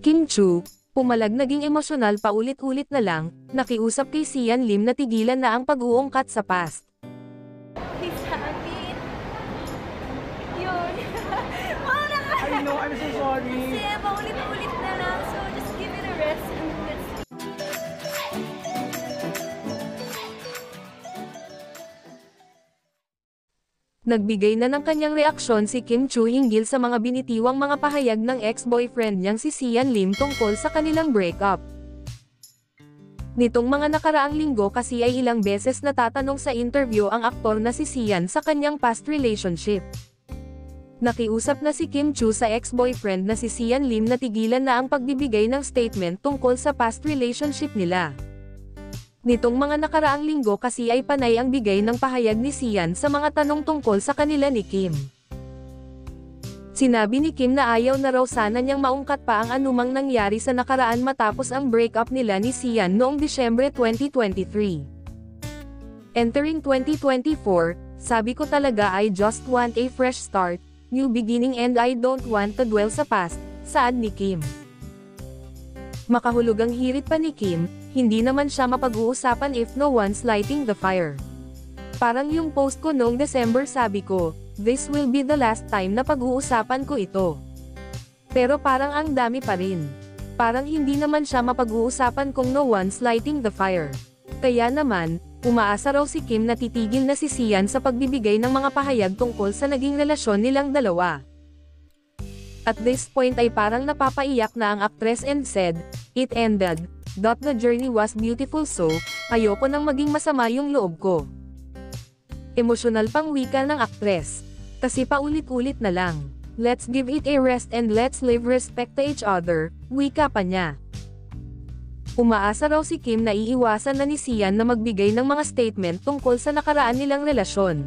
Kim Chu, pumalag naging emosyonal paulit-ulit na lang, nakiusap kay Sian Lim na tigilan na ang pag-uungkat sa past. Please, honey. Yun. Wala ka. I know, I'm so sorry. Kasi paulit-ulit na lang, so just give it a rest and let's see. Nagbigay na ng kanyang reaksyon si Kim Chu hinggil sa mga binitiwang mga pahayag ng ex-boyfriend niyang si Sian Lim tungkol sa kanilang breakup. Nitong mga nakaraang linggo kasi ay ilang beses natatanong sa interview ang aktor na si Sian sa kanyang past relationship. Nakiusap na si Kim Chu sa ex-boyfriend na si Sian Lim na tigilan na ang pagbibigay ng statement tungkol sa past relationship nila. Nitong mga nakaraang linggo kasi ay panay ang bigay ng pahayag ni Sian sa mga tanong tungkol sa kanila ni Kim. Sinabi ni Kim na ayaw na raw sana niyang maungkat pa ang anumang nangyari sa nakaraan matapos ang breakup nila ni Sian noong Disyembre 2023. Entering 2024, sabi ko talaga I just want a fresh start, new beginning and I don't want to dwell sa past, saad ni Kim. Makahulugang hirit pa ni Kim, hindi naman siya mapag-uusapan if no one's lighting the fire. Parang yung post ko noong December sabi ko, this will be the last time na pag-uusapan ko ito. Pero parang ang dami pa rin. Parang hindi naman siya mapag-uusapan kung no one's lighting the fire. Kaya naman, umaasa raw si Kim na titigil na si Sian sa pagbibigay ng mga pahayag tungkol sa naging relasyon nilang dalawa. At this point ay parang napapaiyak na ang actress and said, "It ended. The journey was beautiful so, ayoko nang maging masama yung loob ko." Emosyonal pang wika ng actress. Kasi paulit-ulit na lang. Let's give it a rest and let's live respect to each other, wika pa niya. Umaasa raw si Kim na iiwasan na ni Sian na magbigay ng mga statement tungkol sa nakaraan nilang relasyon.